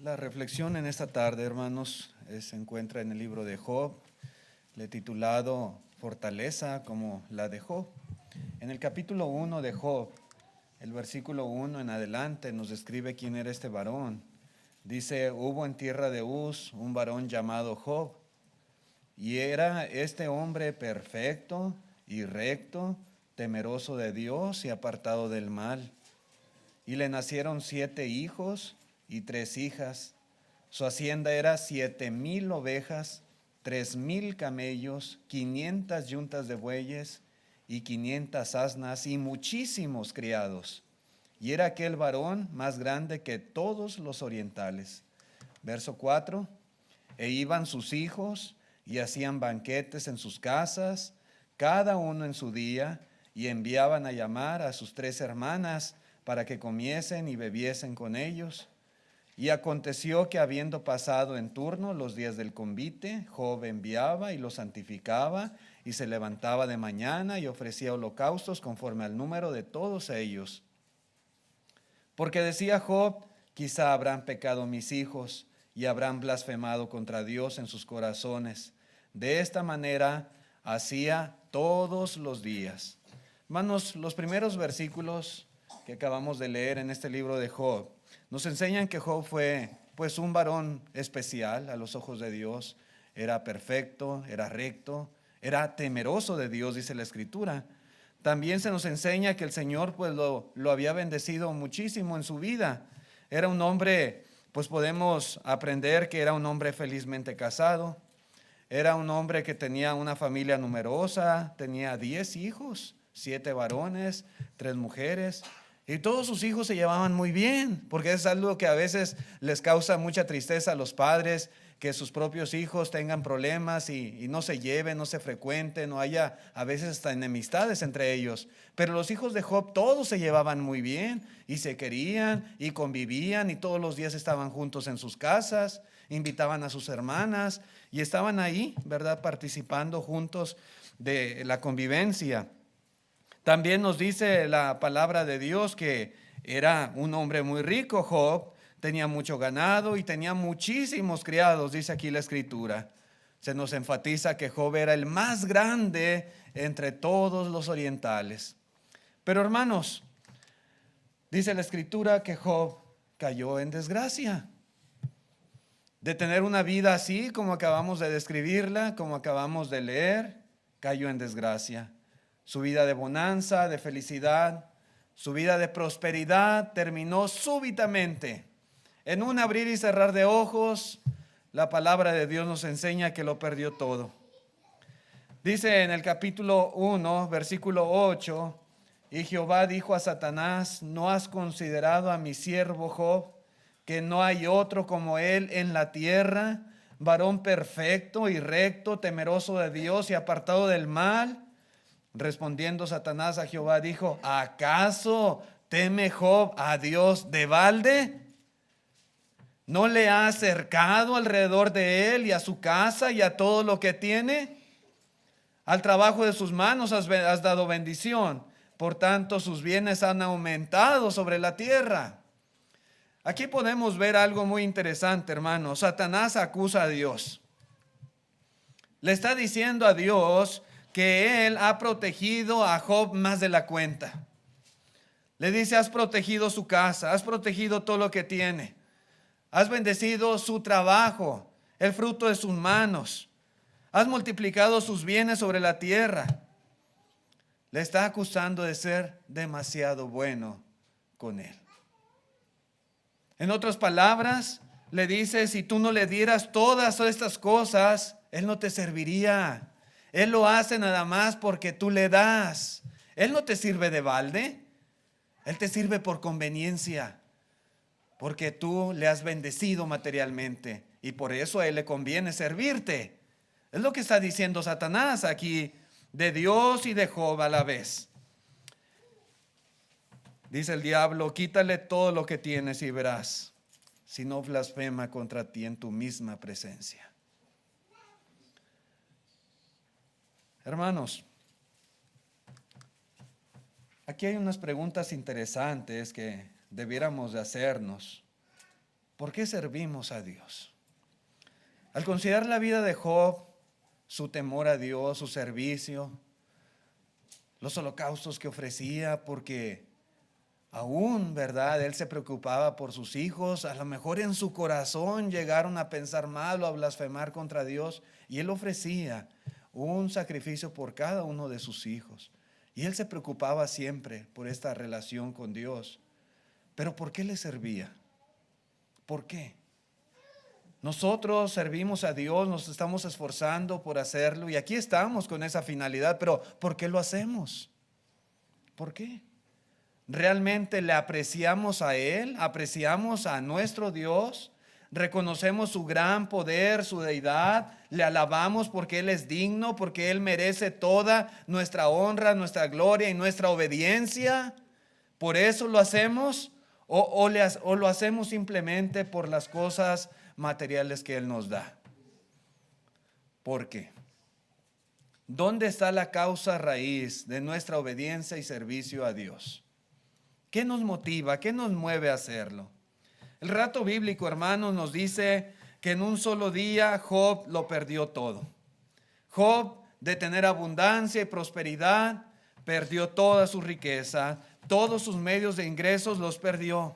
La reflexión en esta tarde, hermanos, se encuentra en el libro de Job, le he titulado Fortaleza como la de Job. En el capítulo 1 de Job, el versículo 1 en adelante nos describe quién era este varón. Dice, hubo en tierra de Uz un varón llamado Job, y era este hombre perfecto y recto, temeroso de Dios y apartado del mal. Y le nacieron 7 hijos y 3 hijas. Su hacienda era 7,000 ovejas, 3,000 camellos, 500 yuntas de bueyes y 500 asnas y muchísimos criados. Y era aquel varón más grande que todos los orientales. Verso 4. E iban sus hijos y hacían banquetes en sus casas, cada uno en su día, y enviaban a llamar a sus 3 hermanas para que comiesen y bebiesen con ellos. Y aconteció que habiendo pasado en turno los días del convite, Job enviaba y los santificaba, y se levantaba de mañana y ofrecía holocaustos conforme al número de todos ellos. Porque decía Job, quizá habrán pecado mis hijos y habrán blasfemado contra Dios en sus corazones. De esta manera hacía todos los días. Hermanos, los primeros versículos que acabamos de leer en este libro de Job nos enseñan que Job fue pues un varón especial a los ojos de Dios. Era perfecto, era recto, era temeroso de Dios, dice la Escritura. También se nos enseña que el Señor pues lo había bendecido muchísimo en su vida. Era un hombre, pues podemos aprender que era un hombre felizmente casado. Era un hombre que tenía una familia numerosa, tenía 10 hijos, 7 varones, 3 mujeres. Y todos sus hijos se llevaban muy bien, porque es algo que a veces les causa mucha tristeza a los padres, que sus propios hijos tengan problemas y no se lleven, no se frecuenten, no haya a veces hasta enemistades entre ellos. Pero los hijos de Job todos se llevaban muy bien y se querían y convivían y todos los días estaban juntos en sus casas, invitaban a sus hermanas y estaban ahí, ¿verdad?, participando juntos de la convivencia. También nos dice la palabra de Dios que era un hombre muy rico, Job, tenía mucho ganado y tenía muchísimos criados, dice aquí la Escritura. Se nos enfatiza que Job era el más grande entre todos los orientales. Pero hermanos, dice la Escritura que Job cayó en desgracia. De tener una vida así como acabamos de describirla, como acabamos de leer, cayó en desgracia. Su vida de bonanza, de felicidad, su vida de prosperidad terminó súbitamente. En un abrir y cerrar de ojos, la palabra de Dios nos enseña que lo perdió todo. Dice en el capítulo 1, versículo 8, y Jehová dijo a Satanás, ¿no has considerado a mi siervo Job, que no hay otro como él en la tierra, varón perfecto y recto, temeroso de Dios y apartado del mal? Respondiendo Satanás a Jehová dijo, ¿acaso teme Job a Dios de balde? ¿No le ha acercado alrededor de él y a su casa y a todo lo que tiene? Al trabajo de sus manos has dado bendición, por tanto sus bienes han aumentado sobre la tierra. Aquí podemos ver algo muy interesante, hermanos. Satanás acusa a Dios. Le está diciendo a Dios que él ha protegido a Job más de la cuenta. Le dice, has protegido su casa, has protegido todo lo que tiene. Has bendecido su trabajo, el fruto de sus manos. Has multiplicado sus bienes sobre la tierra. Le está acusando de ser demasiado bueno con él. En otras palabras, le dice, si tú no le dieras todas estas cosas, él no te serviría. Él lo hace nada más porque tú le das. Él no te sirve de balde. Él te sirve por conveniencia, porque tú le has bendecido materialmente y por eso a él le conviene servirte. Es lo que está diciendo Satanás aquí de Dios y de Job a la vez. Dice el diablo, quítale todo lo que tienes y verás si no blasfema contra ti en tu misma presencia. Hermanos, aquí hay unas preguntas interesantes que debiéramos de hacernos. ¿por qué servimos a Dios? Al considerar la vida de Job, su temor a Dios, su servicio, los holocaustos que ofrecía, porque aún, ¿verdad?, él se preocupaba por sus hijos. A lo mejor en su corazón llegaron a pensar mal o a blasfemar contra Dios, y él ofrecía un sacrificio por cada uno de sus hijos. Y él se preocupaba siempre por esta relación con Dios. Pero ¿por qué le servía? ¿Por qué? Nosotros servimos a Dios, nos estamos esforzando por hacerlo, y aquí estamos con esa finalidad, pero ¿por qué lo hacemos? ¿Por qué? ¿Realmente le apreciamos a Él? ¿Apreciamos a nuestro Dios? ¿Reconocemos su gran poder, su deidad? ¿Le alabamos porque Él es digno, porque Él merece toda nuestra honra, nuestra gloria y nuestra obediencia? ¿Por eso lo hacemos? ¿O lo hacemos simplemente por las cosas materiales que Él nos da? ¿Por qué? ¿Dónde está la causa raíz de nuestra obediencia y servicio a Dios? ¿Qué nos motiva? ¿Qué nos mueve a hacerlo? El relato bíblico, hermanos, nos dice que en un solo día Job lo perdió todo. Job, de tener abundancia y prosperidad, perdió toda su riqueza, todos sus medios de ingresos los perdió.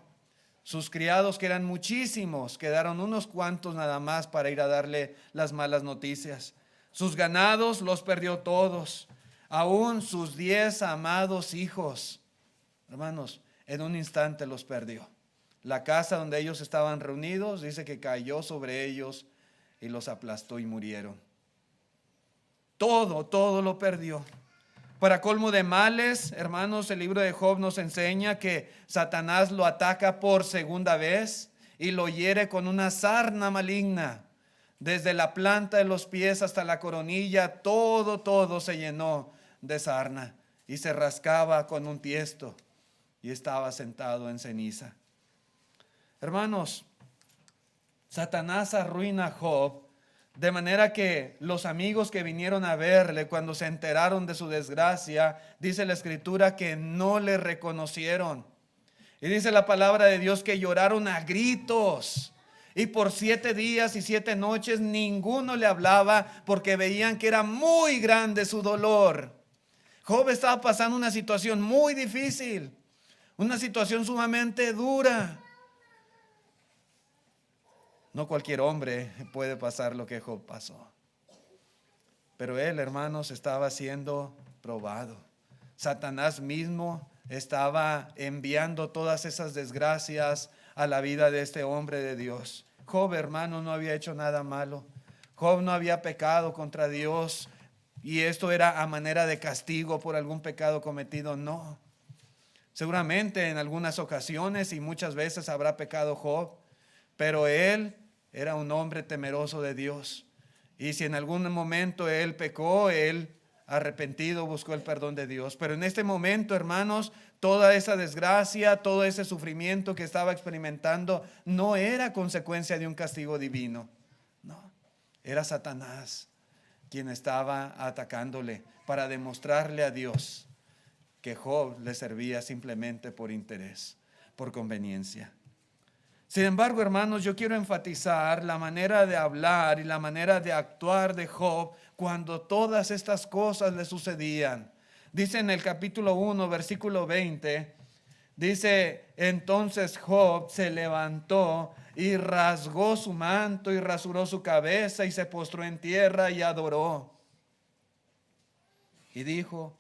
Sus criados, que eran muchísimos, quedaron unos cuantos nada más para ir a darle las malas noticias. Sus ganados los perdió todos, aún sus 10 amados hijos. Hermanos, en un instante los perdió. La casa donde ellos estaban reunidos, dice que cayó sobre ellos y los aplastó y murieron. Todo lo perdió. Para colmo de males, hermanos, el libro de Job nos enseña que Satanás lo ataca por segunda vez y lo hiere con una sarna maligna. Desde la planta de los pies hasta la coronilla, todo se llenó de sarna y se rascaba con un tiesto y estaba sentado en ceniza. Hermanos, Satanás arruina a Job, de manera que los amigos que vinieron a verle cuando se enteraron de su desgracia, dice la Escritura que no le reconocieron. Y dice la palabra de Dios que lloraron a gritos. Y por 7 días y 7 noches ninguno le hablaba, porque veían que era muy grande su dolor. Job estaba pasando una situación muy difícil, una situación sumamente dura. No cualquier hombre puede pasar lo que Job pasó. Pero él, hermanos, estaba siendo probado. Satanás mismo estaba enviando todas esas desgracias a la vida de este hombre de Dios. Job, hermano, no había hecho nada malo. Job no había pecado contra Dios, y esto era a manera de castigo por algún pecado cometido. No. Seguramente en algunas ocasiones y muchas veces habrá pecado Job, pero él era un hombre temeroso de Dios. Y si en algún momento él pecó, él arrepentido buscó el perdón de Dios. Pero en este momento, hermanos, toda esa desgracia, todo ese sufrimiento que estaba experimentando no era consecuencia de un castigo divino. No, era Satanás quien estaba atacándole para demostrarle a Dios que Job le servía simplemente por interés, por conveniencia. Sin embargo, hermanos, yo quiero enfatizar la manera de hablar y la manera de actuar de Job cuando todas estas cosas le sucedían. Dice en el capítulo 1, versículo 20, dice: entonces Job se levantó y rasgó su manto y rasuró su cabeza y se postró en tierra y adoró. Y dijo: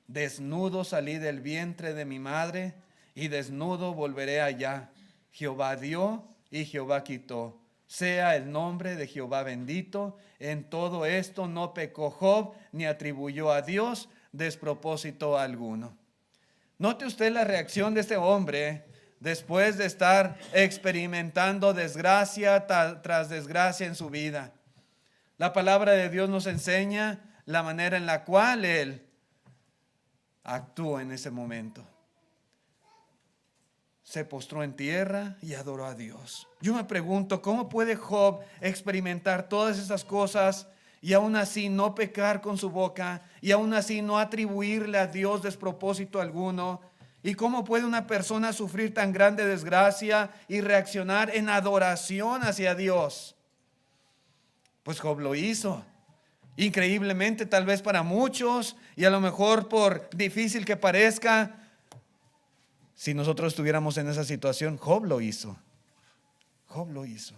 desnudo salí del vientre de mi madre y desnudo volveré allá. Jehová dio y Jehová quitó. Sea el nombre de Jehová bendito. En todo esto no pecó Job ni atribuyó a Dios despropósito alguno. Note usted la reacción de este hombre después de estar experimentando desgracia tras desgracia en su vida. La palabra de Dios nos enseña la manera en la cual él actuó en ese momento. Se postró en tierra y adoró a Dios. Yo me pregunto, ¿cómo puede Job experimentar todas esas cosas y aún así no pecar con su boca y aún así no atribuirle a Dios despropósito alguno? ¿Y cómo puede una persona sufrir tan grande desgracia y reaccionar en adoración hacia Dios? Pues Job lo hizo. Increíblemente, tal vez para muchos, y a lo mejor por difícil que parezca, si nosotros estuviéramos en esa situación, Job lo hizo. Job lo hizo.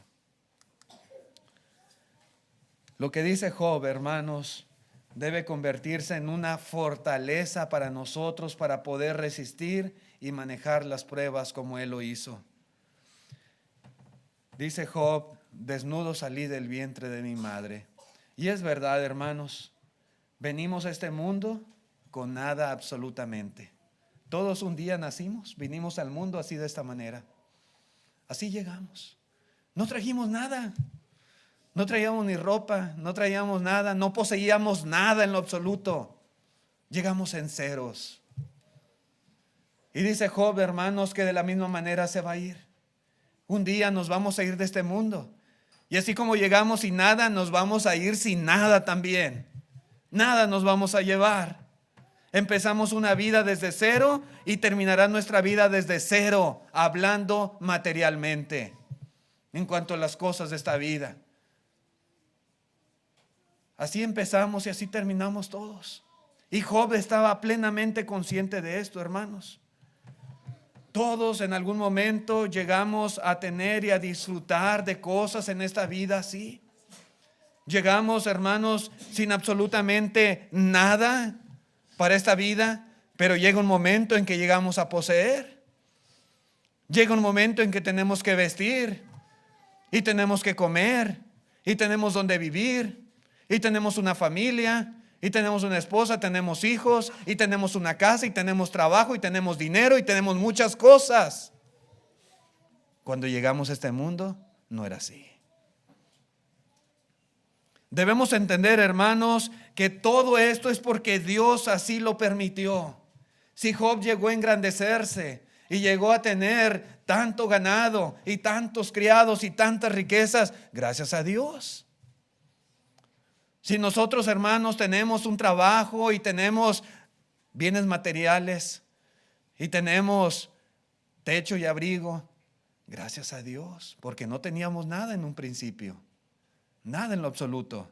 Lo que dice Job, hermanos, debe convertirse en una fortaleza para nosotros para poder resistir y manejar las pruebas como él lo hizo. Dice Job: desnudo salí del vientre de mi madre. Y es verdad, hermanos, venimos a este mundo con nada absolutamente. Todos un día nacimos, vinimos al mundo así, de esta manera. Así llegamos. No trajimos nada. No traíamos ni ropa, no traíamos nada, no poseíamos nada en lo absoluto. Llegamos en ceros. Y dice Job, hermanos, que de la misma manera se va a ir. Un día nos vamos a ir de este mundo. Y así como llegamos sin nada, nos vamos a ir sin nada también. Nada nos vamos a llevar. Empezamos una vida desde cero y terminará nuestra vida desde cero, hablando materialmente, en cuanto a las cosas de esta vida. Así empezamos y así terminamos todos. Y Job estaba plenamente consciente de esto, hermanos. Todos en algún momento llegamos a tener y a disfrutar de cosas en esta vida así. Llegamos, hermanos, sin absolutamente nada para esta vida, pero llega un momento en que llegamos a poseer. Llega un momento en que tenemos que vestir y tenemos que comer y tenemos donde vivir y tenemos una familia y tenemos una esposa, tenemos hijos y tenemos una casa y tenemos trabajo y tenemos dinero y tenemos muchas cosas. Cuando llegamos a este mundo no era así. Debemos entender, hermanos, que todo esto es porque Dios así lo permitió. Si Job llegó a engrandecerse y llegó a tener tanto ganado y tantos criados y tantas riquezas, gracias a Dios. Si nosotros, hermanos, tenemos un trabajo y tenemos bienes materiales y tenemos techo y abrigo, gracias a Dios, porque no teníamos nada en un principio, nada en lo absoluto.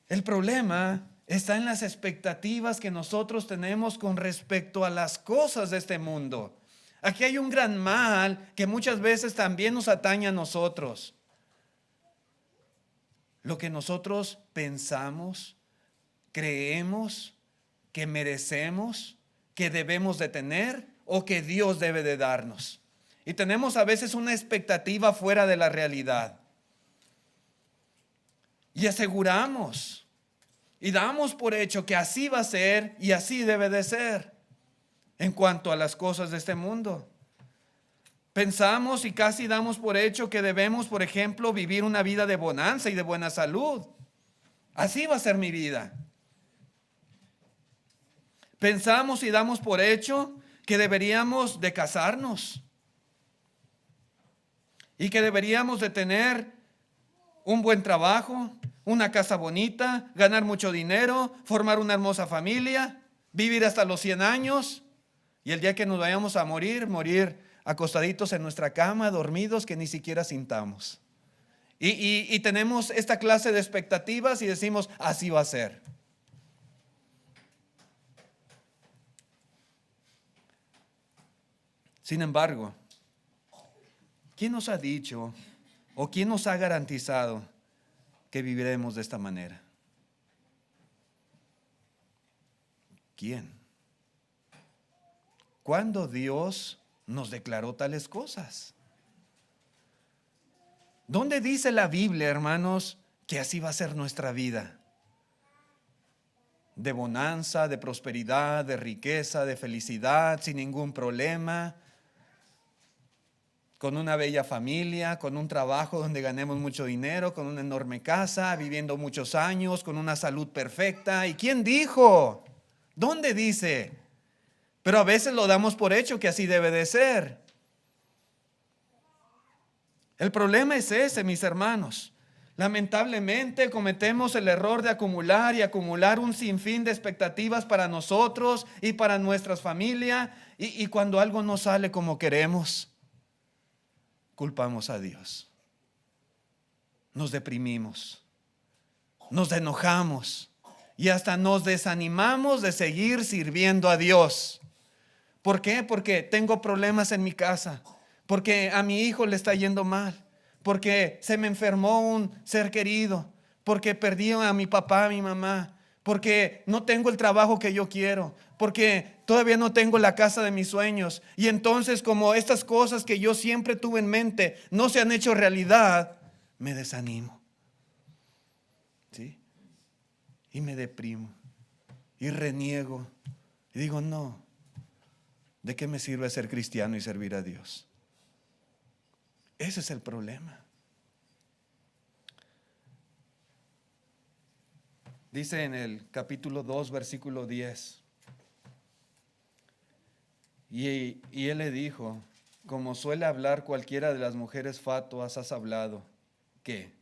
El problema está en las expectativas que nosotros tenemos con respecto a las cosas de este mundo. Aquí hay un gran mal que muchas veces también nos atañe a nosotros. Lo que nosotros pensamos, creemos que merecemos, que debemos de tener o que Dios debe de darnos. Y tenemos a veces una expectativa fuera de la realidad. Y aseguramos y damos por hecho que así va a ser y así debe de ser en cuanto a las cosas de este mundo. Pensamos y casi damos por hecho que debemos, por ejemplo, vivir una vida de bonanza y de buena salud. Así va a ser mi vida. Pensamos y damos por hecho que deberíamos de casarnos y que deberíamos de tener un buen trabajo, una casa bonita, ganar mucho dinero, formar una hermosa familia, vivir hasta los 100 años y el día que nos vayamos a morir acostaditos en nuestra cama, dormidos, que ni siquiera sintamos. Y tenemos esta clase de expectativas y decimos, así va a ser. Sin embargo, ¿quién nos ha dicho o quién nos ha garantizado que viviremos de esta manera? ¿Quién? ¿Cuándo Dios nos declaró tales cosas? ¿Dónde dice la Biblia, hermanos, que así va a ser nuestra vida? De bonanza, de prosperidad, de riqueza, de felicidad, sin ningún problema, con una bella familia, con un trabajo donde ganemos mucho dinero, con una enorme casa, viviendo muchos años, con una salud perfecta. ¿Y quién dijo? ¿Dónde dice? Pero a veces lo damos por hecho que así debe de ser. El problema es ese, mis hermanos. Lamentablemente cometemos el error de acumular y acumular un sinfín de expectativas para nosotros y para nuestras familias. Y cuando algo no sale como queremos, culpamos a Dios. Nos deprimimos, nos enojamos y hasta nos desanimamos de seguir sirviendo a Dios. ¿Por qué? Porque tengo problemas en mi casa, porque a mi hijo le está yendo mal, porque se me enfermó un ser querido, porque perdí a mi papá, a mi mamá, porque no tengo el trabajo que yo quiero, porque todavía no tengo la casa de mis sueños. Y entonces, como estas cosas que yo siempre tuve en mente no se han hecho realidad, me desanimo, ¿sí? Y me deprimo y reniego y digo, no, ¿de qué me sirve ser cristiano y servir a Dios? Ese es el problema. Dice en el capítulo 2, versículo 10. Y él le dijo, como suele hablar cualquiera de las mujeres fatuas, has hablado, ¿qué?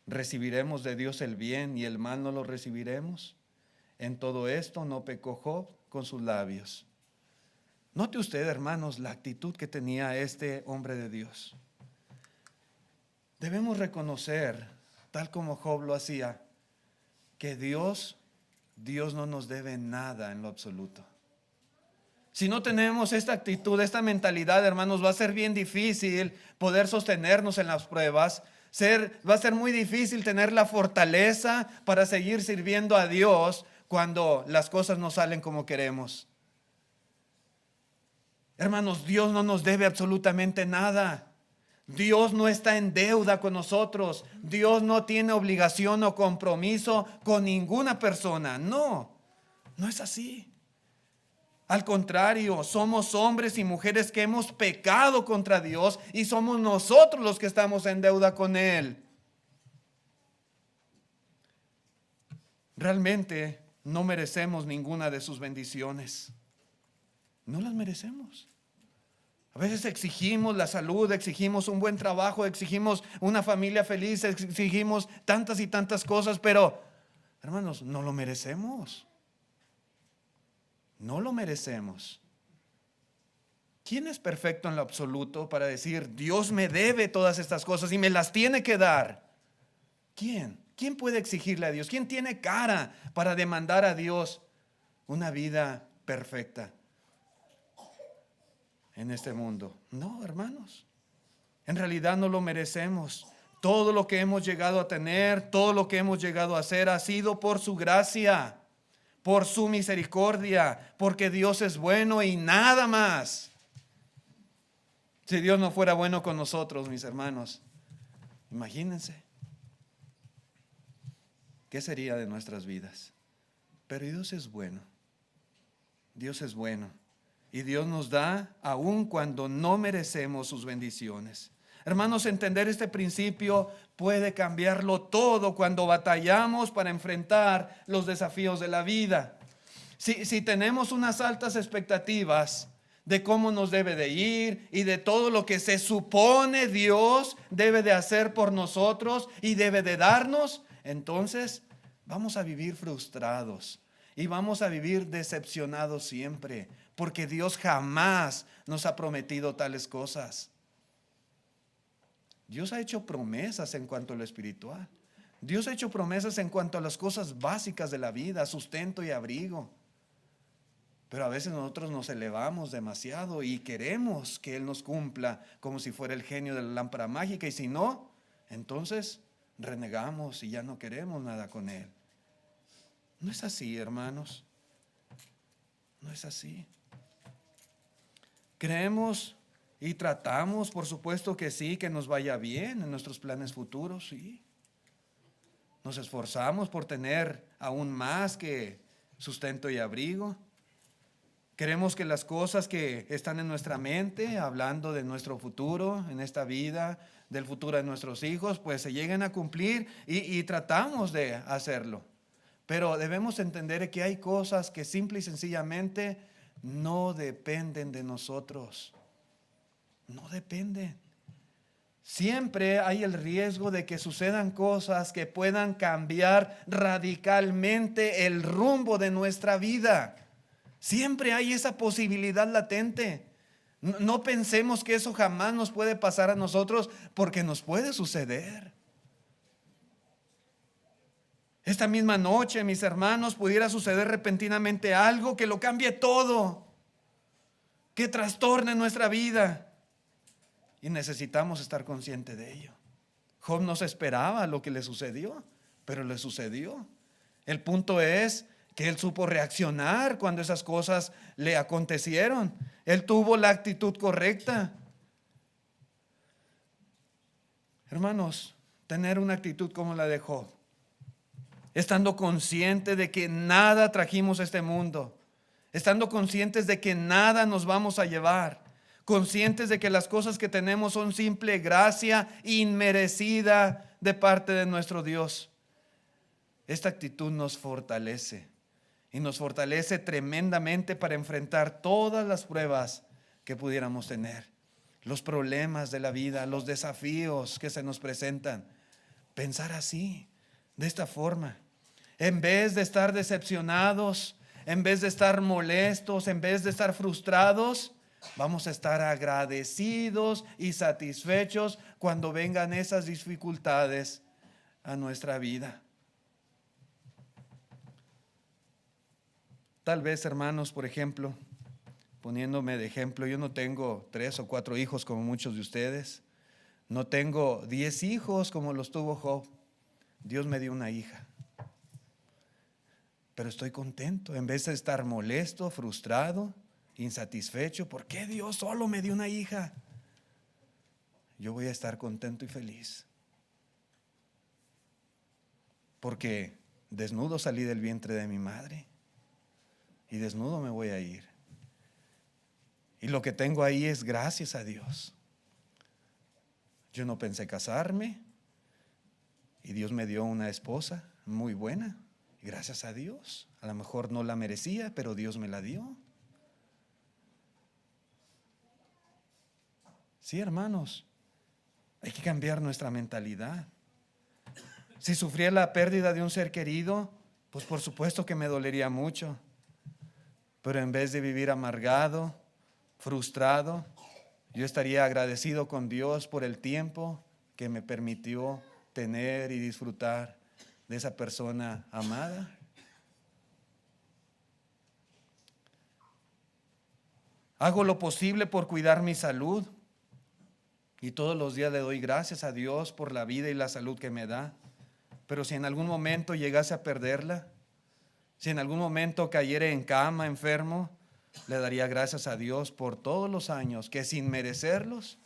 ¿Recibiremos de Dios el bien y el mal no lo recibiremos? En todo esto no pecó Job con sus labios. Note usted, hermanos, la actitud que tenía este hombre de Dios. Debemos reconocer, tal como Job lo hacía, que Dios no nos debe nada en lo absoluto. Si no tenemos esta actitud, esta mentalidad, hermanos, va a ser bien difícil poder sostenernos en las pruebas. Va a ser muy difícil tener la fortaleza para seguir sirviendo a Dios cuando las cosas no salen como queremos. Hermanos, Dios no nos debe absolutamente nada. Dios no está en deuda con nosotros. Dios no tiene obligación o compromiso con ninguna persona. No es así. Al contrario, somos hombres y mujeres que hemos pecado contra Dios y somos nosotros los que estamos en deuda con Él. Realmente no merecemos ninguna de sus bendiciones. No las merecemos. A veces exigimos la salud, exigimos un buen trabajo, exigimos una familia feliz, exigimos tantas y tantas cosas, pero, hermanos, no lo merecemos. No lo merecemos. ¿Quién es perfecto en lo absoluto para decir, Dios me debe todas estas cosas y me las tiene que dar? ¿Quién? ¿Quién puede exigirle a Dios? ¿Quién tiene cara para demandar a Dios una vida perfecta en este mundo? No, hermanos. En realidad no lo merecemos. Todo lo que hemos llegado a tener, todo lo que hemos llegado a hacer ha sido por su gracia, por su misericordia, porque Dios es bueno y nada más. Si Dios no fuera bueno con nosotros, mis hermanos, imagínense, ¿qué sería de nuestras vidas? Pero Dios es bueno. Dios es bueno. Y Dios nos da aun cuando no merecemos sus bendiciones. Hermanos, entender este principio puede cambiarlo todo cuando batallamos para enfrentar los desafíos de la vida. Si tenemos unas altas expectativas de cómo nos debe de ir y de todo lo que se supone Dios debe de hacer por nosotros y debe de darnos, entonces vamos a vivir frustrados y vamos a vivir decepcionados siempre, porque Dios jamás nos ha prometido tales cosas. Dios ha hecho promesas en cuanto a lo espiritual. Dios ha hecho promesas en cuanto a las cosas básicas de la vida, sustento y abrigo. Pero a veces nosotros nos elevamos demasiado y queremos que Él nos cumpla como si fuera el genio de la lámpara mágica. Y si no, entonces renegamos y ya no queremos nada con Él. No es así, hermanos. No es así. Creemos y tratamos, por supuesto que sí, que nos vaya bien en nuestros planes futuros, sí. Nos esforzamos por tener aún más que sustento y abrigo. Queremos que las cosas que están en nuestra mente, hablando de nuestro futuro, en esta vida, del futuro de nuestros hijos, pues se lleguen a cumplir y tratamos de hacerlo. Pero debemos entender que hay cosas que simple y sencillamente no dependen de nosotros. No dependen. siempre hay el riesgo de que sucedan cosas que puedan cambiar radicalmente el rumbo de nuestra vida. Siempre hay esa posibilidad latente. No pensemos que eso jamás nos puede pasar a nosotros, porque nos puede suceder. Esta misma noche, mis hermanos, pudiera suceder repentinamente algo que lo cambie todo, que trastorne nuestra vida. Y necesitamos estar conscientes de ello. Job no se esperaba lo que le sucedió, pero le sucedió. El punto es que él supo reaccionar cuando esas cosas le acontecieron. Él tuvo la actitud correcta. Hermanos, tener una actitud como la de Job, estando consciente de que nada trajimos a este mundo, estando conscientes de que nada nos vamos a llevar, conscientes de que las cosas que tenemos son simple gracia inmerecida de parte de nuestro Dios. Esta actitud nos fortalece y nos fortalece tremendamente para enfrentar todas las pruebas que pudiéramos tener, los problemas de la vida, los desafíos que se nos presentan. Pensar así, de esta forma, en vez de estar decepcionados, en vez de estar molestos, en vez de estar frustrados, vamos a estar agradecidos y satisfechos cuando vengan esas dificultades a nuestra vida. Tal vez, hermanos, por ejemplo, poniéndome de ejemplo, yo no tengo 3 o 4 hijos como muchos de ustedes. No tengo 10 hijos como los tuvo Job. Dios me dio una hija. Pero estoy contento, en vez de estar molesto, frustrado, insatisfecho. ¿Por qué Dios solo me dio una hija? Yo voy a estar contento y feliz, porque desnudo salí del vientre de mi madre y desnudo me voy a ir. Y lo que tengo ahí es gracias a Dios. Yo no pensé casarme y Dios me dio una esposa muy buena. Y gracias a Dios, a lo mejor no la merecía, pero Dios me la dio. Sí, hermanos, hay que cambiar nuestra mentalidad. Si sufriera la pérdida de un ser querido, pues por supuesto que me dolería mucho. Pero en vez de vivir amargado, frustrado, yo estaría agradecido con Dios por el tiempo que me permitió tener y disfrutar de esa persona amada. Hago lo posible por cuidar mi salud y todos los días le doy gracias a Dios por la vida y la salud que me da. Pero si en algún momento llegase a perderla, si en algún momento cayera en cama enfermo, le daría gracias a Dios por todos los años que sin merecerlos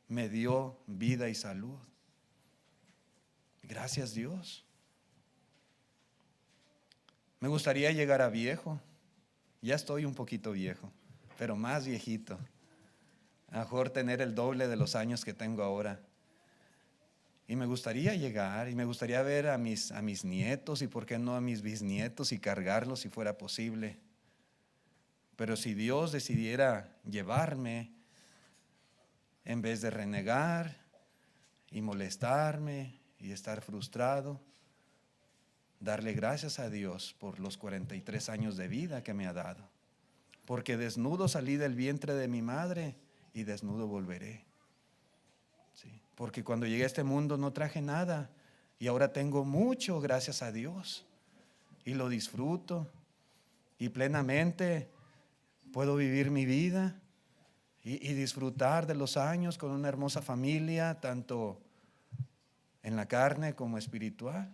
me dio vida y salud. Gracias, Dios. Me gustaría llegar a viejo. Ya estoy un poquito viejo, pero más viejito. A lo mejor tener el doble de los años que tengo ahora. Y me gustaría llegar, y me gustaría ver a mis nietos, y por qué no a mis bisnietos, y cargarlos si fuera posible. Pero si Dios decidiera llevarme, en vez de renegar y molestarme y estar frustrado, darle gracias a Dios por los 43 años de vida que me ha dado. Porque desnudo salí del vientre de mi madre y desnudo volveré. Sí, porque cuando llegué a este mundo no traje nada y ahora tengo mucho, gracias a Dios, y lo disfruto y plenamente puedo vivir mi vida y disfrutar de los años con una hermosa familia, tanto en la carne como espiritual.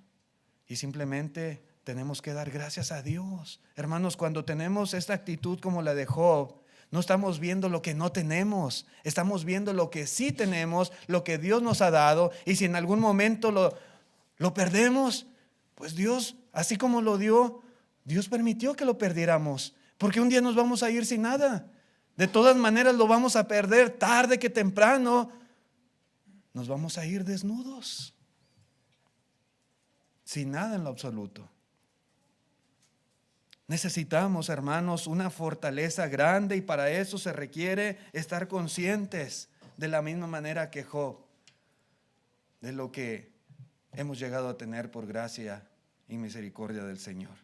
Y simplemente tenemos que dar gracias a Dios. Hermanos, cuando tenemos esta actitud como la de Job, no estamos viendo lo que no tenemos, estamos viendo lo que sí tenemos, lo que Dios nos ha dado. Y si en algún momento lo perdemos, pues Dios, así como lo dio, Dios permitió que lo perdiéramos, porque un día nos vamos a ir sin nada. De todas maneras lo vamos a perder, tarde que temprano nos vamos a ir desnudos, sin nada en lo absoluto. Necesitamos, hermanos, una fortaleza grande, y para eso se requiere estar conscientes de la misma manera que Job. de lo que hemos llegado a tener por gracia y misericordia del Señor.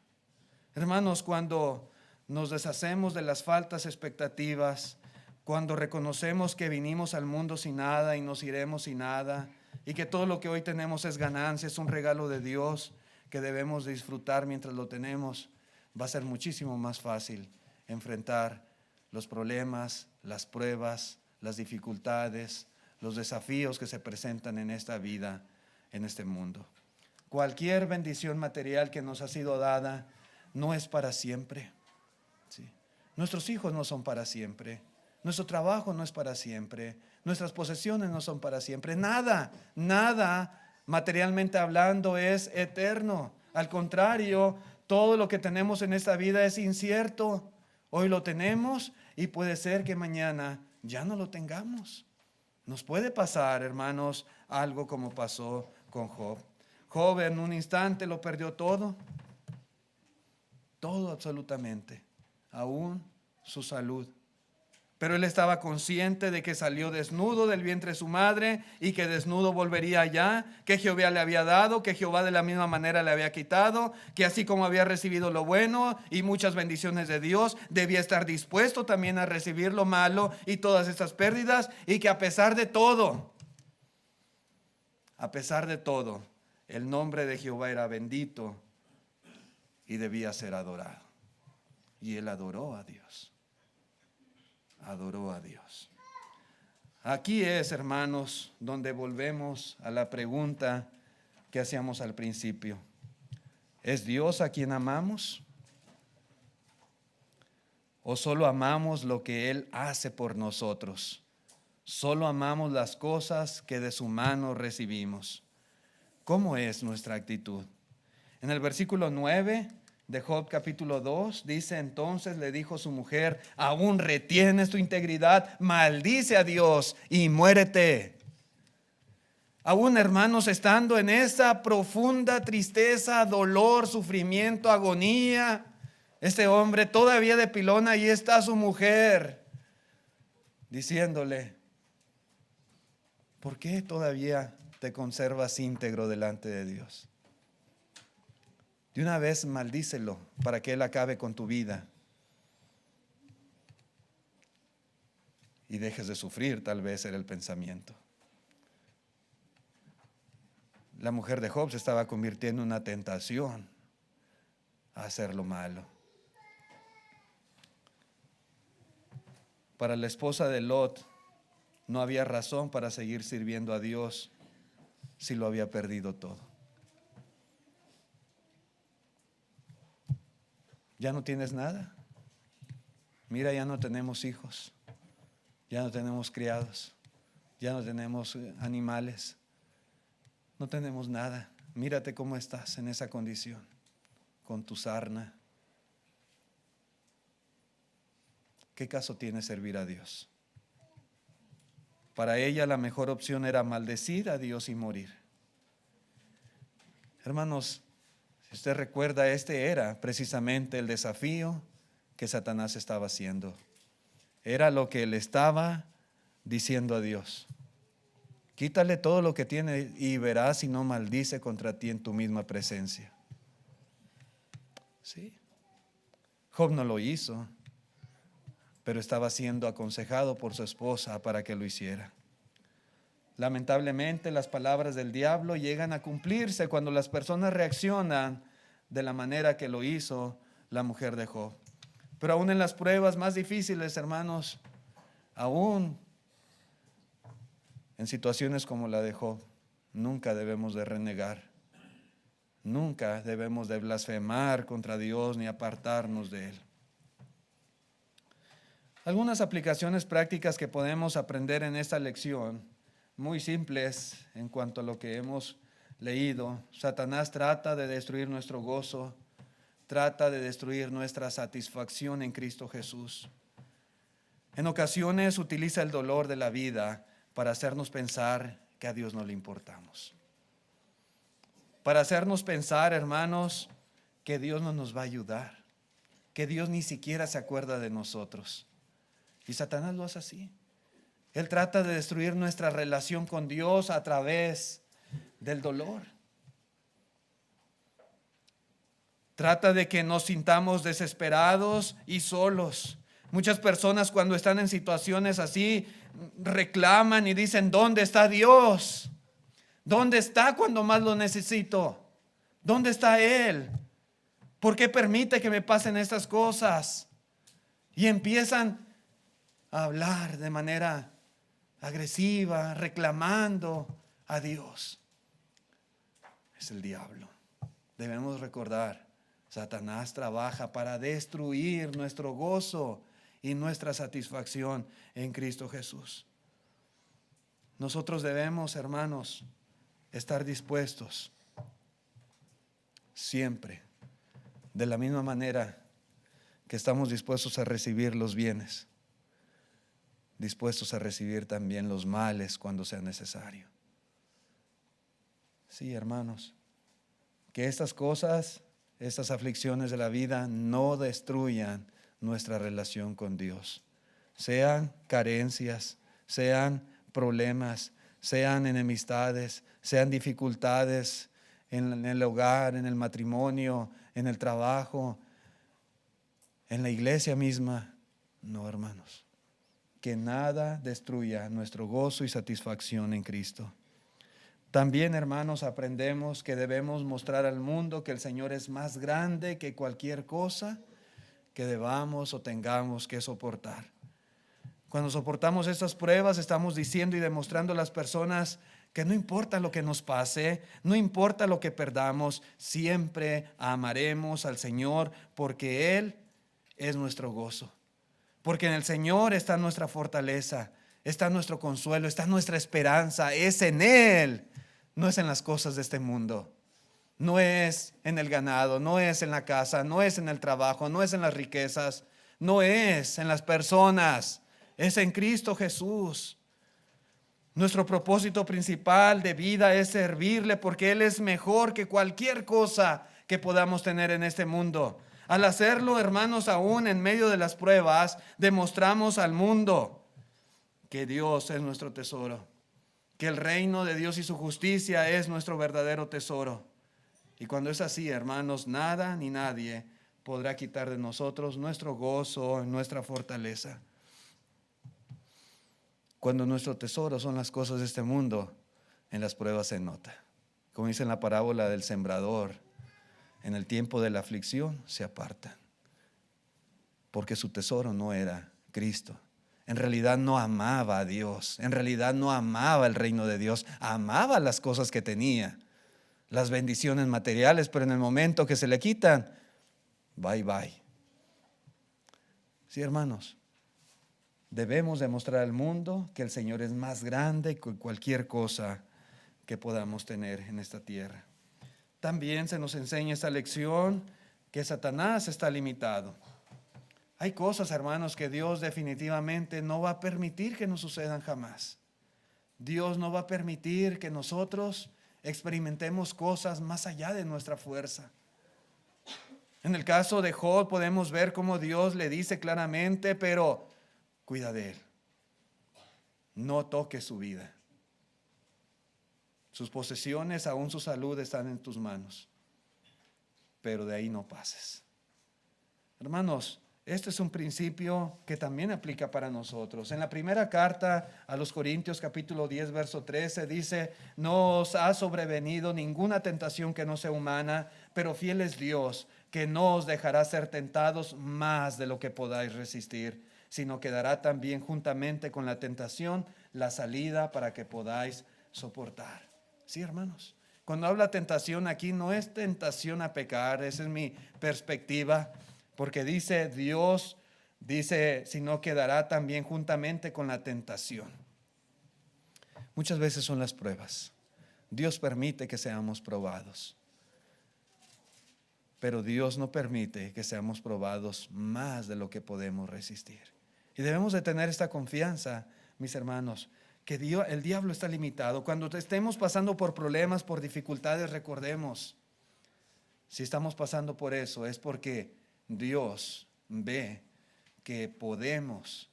Hermanos, cuando nos deshacemos de las faltas expectativas, cuando reconocemos que vinimos al mundo sin nada y nos iremos sin nada, y que todo lo que hoy tenemos es ganancia, es un regalo de Dios que debemos disfrutar mientras lo tenemos, va a ser muchísimo más fácil enfrentar los problemas, las pruebas, las dificultades, los desafíos que se presentan en esta vida, en este mundo. Cualquier bendición material que nos ha sido dada no es para siempre. ¿Sí? Nuestros hijos no son para siempre. Nuestro trabajo no es para siempre. Nuestras posesiones no son para siempre. Nada, materialmente hablando, es eterno. Al contrario, todo lo que tenemos en esta vida es incierto. Hoy lo tenemos y puede ser que mañana ya no lo tengamos. Nos puede pasar, hermanos, algo como pasó con Job. Job en un instante lo perdió todo. Todo absolutamente. Aún su salud. Pero él estaba consciente de que salió desnudo del vientre de su madre y que desnudo volvería allá, que Jehová le había dado, que Jehová de la misma manera le había quitado, que así como había recibido lo bueno y muchas bendiciones de Dios, debía estar dispuesto también a recibir lo malo y todas estas pérdidas, y que a pesar de todo, el nombre de Jehová era bendito y debía ser adorado. Y él adoró a Dios. Adoró a Dios. Aquí es, hermanos, donde volvemos a la pregunta que hacíamos al principio. ¿Es Dios a quien amamos? ¿O solo amamos lo que Él hace por nosotros? Solo amamos las cosas que de su mano recibimos. ¿Cómo es nuestra actitud? En el versículo 9 de Job capítulo 2 dice: entonces le dijo su mujer: aún retienes tu integridad, maldice a Dios y muérete. Aún, hermanos, estando en esa profunda tristeza, dolor, sufrimiento, agonía, este hombre todavía de pilón, ahí está su mujer diciéndole: ¿por qué todavía te conservas íntegro delante de Dios? De una vez maldícelo para que Él acabe con tu vida y dejes de sufrir, tal vez era el pensamiento. La mujer de Job se estaba convirtiendo en una tentación a hacer lo malo. Para la esposa de Lot no había razón para seguir sirviendo a Dios si lo había perdido todo. Ya no tienes nada. Mira, ya no tenemos hijos, ya no tenemos criados, ya no tenemos animales, no tenemos nada. Mírate cómo estás en esa condición, con tu sarna. ¿Qué caso tiene servir a Dios? Para ella la mejor opción era maldecir a Dios y morir. Hermanos, si usted recuerda, este era precisamente el desafío que Satanás estaba haciendo. Era lo que él estaba diciendo a Dios: quítale todo lo que tiene y verás si no maldice contra ti en tu misma presencia. ¿Sí? Job no lo hizo, pero estaba siendo aconsejado por su esposa para que lo hiciera. Lamentablemente, las palabras del diablo llegan a cumplirse cuando las personas reaccionan de la manera que lo hizo la mujer de Job. Pero aún en las pruebas más difíciles, hermanos, aún en situaciones como la de Job, nunca debemos de renegar, nunca debemos de blasfemar contra Dios ni apartarnos de Él. Algunas aplicaciones prácticas que podemos aprender en esta lección, muy simples en cuanto a lo que hemos leído. Satanás trata de destruir nuestro gozo, trata de destruir nuestra satisfacción en Cristo Jesús. En ocasiones utiliza el dolor de la vida para hacernos pensar que a Dios no le importamos. Para hacernos pensar, hermanos, que Dios no nos va a ayudar, que Dios ni siquiera se acuerda de nosotros. Y Satanás lo hace así. Él trata de destruir nuestra relación con Dios a través del dolor. Trata de que nos sintamos desesperados y solos. Muchas personas cuando están en situaciones así reclaman y dicen, ¿dónde está Dios? ¿Dónde está cuando más lo necesito? ¿Dónde está Él? ¿Por qué permite que me pasen estas cosas? Y empiezan a hablar de manera agresiva, reclamando a Dios. Es el diablo. Debemos recordar, Satanás trabaja para destruir nuestro gozo y nuestra satisfacción en Cristo Jesús. Nosotros debemos, hermanos, estar dispuestos siempre, de la misma manera que estamos dispuestos a recibir los bienes, dispuestos a recibir también los males cuando sea necesario. Sí, hermanos, que estas cosas, estas aflicciones de la vida no destruyan nuestra relación con Dios. Sean carencias, sean problemas, sean enemistades, sean dificultades en el hogar, en el matrimonio, en el trabajo, en la iglesia misma. No, hermanos, que nada destruya nuestro gozo y satisfacción en Cristo. También, hermanos, aprendemos que debemos mostrar al mundo que el Señor es más grande que cualquier cosa que debamos o tengamos que soportar. Cuando soportamos estas pruebas, estamos diciendo y demostrando a las personas que no importa lo que nos pase, no importa lo que perdamos, siempre amaremos al Señor porque Él es nuestro gozo. Porque en el Señor está nuestra fortaleza, está nuestro consuelo, está nuestra esperanza, es en Él. No es en las cosas de este mundo, no es en el ganado, no es en la casa, no es en el trabajo, no es en las riquezas, no es en las personas, es en Cristo Jesús. Nuestro propósito principal de vida es servirle porque Él es mejor que cualquier cosa que podamos tener en este mundo. Al hacerlo, hermanos, aún en medio de las pruebas, demostramos al mundo que Dios es nuestro tesoro, que el reino de Dios y su justicia es nuestro verdadero tesoro. Y cuando es así, hermanos, nada ni nadie podrá quitar de nosotros nuestro gozo, nuestra fortaleza. Cuando nuestro tesoro son las cosas de este mundo, en las pruebas se nota. Como dice en la parábola del sembrador, en el tiempo de la aflicción se apartan, porque su tesoro no era Cristo. En realidad no amaba a Dios, en realidad no amaba el reino de Dios, amaba las cosas que tenía, las bendiciones materiales, pero en el momento que se le quitan, bye bye. Sí, hermanos, debemos demostrar al mundo que el Señor es más grande que cualquier cosa que podamos tener en esta tierra. También se nos enseña esta lección que Satanás está limitado. Hay cosas, hermanos, que Dios definitivamente no va a permitir que nos sucedan jamás. Dios no va a permitir que nosotros experimentemos cosas más allá de nuestra fuerza. En el caso de Job podemos ver cómo Dios le dice claramente, pero cuida de él. No toques su vida. Sus posesiones, aún su salud, están en tus manos. Pero de ahí no pases. Hermanos, este es un principio que también aplica para nosotros. En la primera carta a los Corintios, capítulo 10, verso 13, dice: no os ha sobrevenido ninguna tentación que no sea humana, pero fiel es Dios, que no os dejará ser tentados más de lo que podáis resistir, sino que dará también juntamente con la tentación la salida para que podáis soportar. Sí, hermanos. Cuando habla tentación aquí, no es tentación a pecar, esa es mi perspectiva. Porque dice Dios, sino que dará también juntamente con la tentación. Muchas veces son las pruebas. Dios permite que seamos probados. Pero Dios no permite que seamos probados más de lo que podemos resistir. Y debemos de tener esta confianza, mis hermanos, que el diablo está limitado. Cuando estemos pasando por problemas, por dificultades, recordemos, si estamos pasando por eso es porque Dios ve que podemos,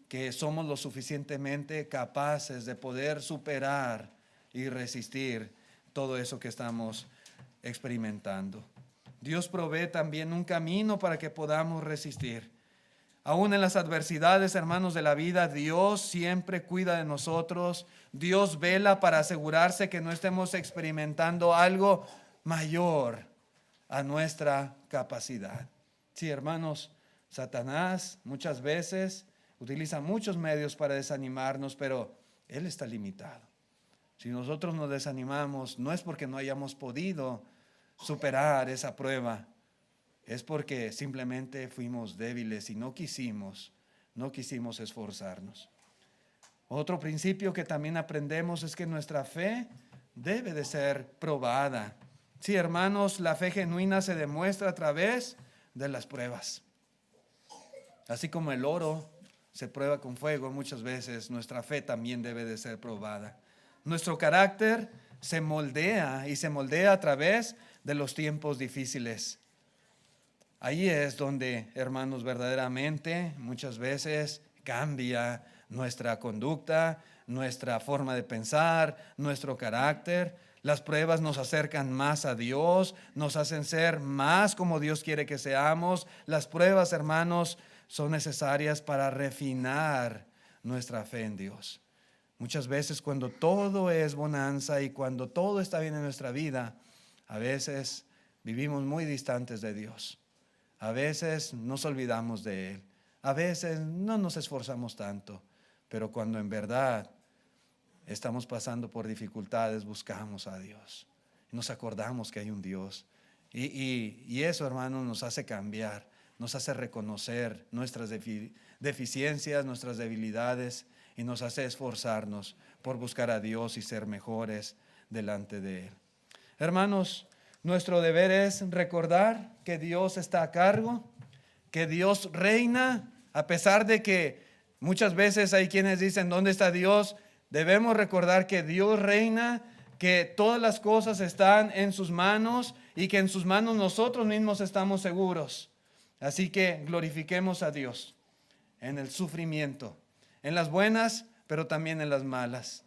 que somos lo suficientemente capaces de poder superar y resistir todo eso que estamos experimentando. Dios provee también un camino para que podamos resistir. Aún en las adversidades, hermanos, de la vida, Dios siempre cuida de nosotros. Dios vela para asegurarse que no estemos experimentando algo mayor a nuestra capacidad. Sí, hermanos, Satanás muchas veces utiliza muchos medios para desanimarnos, pero él está limitado. Si nosotros nos desanimamos, no es porque no hayamos podido superar esa prueba, es porque simplemente fuimos débiles y no quisimos esforzarnos. Otro principio que también aprendemos es que nuestra fe debe de ser probada. Sí, hermanos, la fe genuina se demuestra a través de las pruebas. Así como el oro se prueba con fuego muchas veces, nuestra fe también debe de ser probada. Nuestro carácter se moldea y se moldea a través de los tiempos difíciles. Ahí es donde, hermanos, verdaderamente muchas veces cambia nuestra conducta, nuestra forma de pensar, nuestro carácter. Las pruebas nos acercan más a Dios, nos hacen ser más como Dios quiere que seamos. Las pruebas, hermanos, son necesarias para refinar nuestra fe en Dios. Muchas veces cuando todo es bonanza y cuando todo está bien en nuestra vida, a veces vivimos muy distantes de Dios. A veces nos olvidamos de Él. A veces no nos esforzamos tanto. Pero cuando en verdad estamos pasando por dificultades, buscamos a Dios. Nos acordamos que hay un Dios. Y eso, hermanos, nos hace cambiar. Nos hace reconocer nuestras deficiencias, nuestras debilidades. Y nos hace esforzarnos por buscar a Dios y ser mejores delante de Él. Hermanos, nuestro deber es recordar que Dios está a cargo, que Dios reina, a pesar de que muchas veces hay quienes dicen, ¿dónde está Dios? Debemos recordar que Dios reina, que todas las cosas están en sus manos y que en sus manos nosotros mismos estamos seguros. Así que glorifiquemos a Dios en el sufrimiento, en las buenas, pero también en las malas.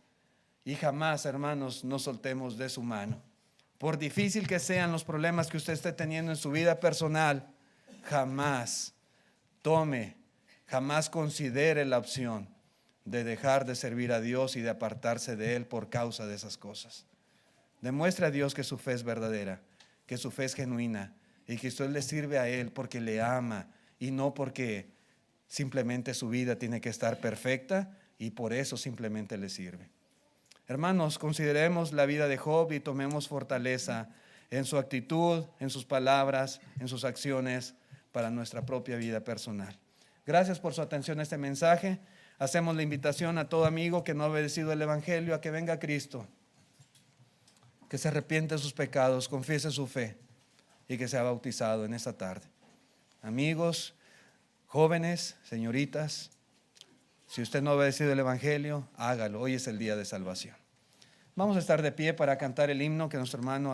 Y jamás, hermanos, nos soltemos de su mano. Por difícil que sean los problemas que usted esté teniendo en su vida personal, jamás considere la opción de dejar de servir a Dios y de apartarse de Él por causa de esas cosas. Demuestre a Dios que su fe es verdadera, que su fe es genuina y que usted le sirve a Él porque le ama y no porque simplemente su vida tiene que estar perfecta y por eso simplemente le sirve. Hermanos, consideremos la vida de Job y tomemos fortaleza en su actitud, en sus palabras, en sus acciones para nuestra propia vida personal. Gracias por su atención a este mensaje. Hacemos la invitación a todo amigo que no ha obedecido el Evangelio a que venga a Cristo, que se arrepiente de sus pecados, confiese su fe y que sea bautizado en esta tarde. Amigos, jóvenes, señoritas, si usted no ha obedecido el Evangelio, hágalo. Hoy es el día de salvación. Vamos a estar de pie para cantar el himno que nuestro hermano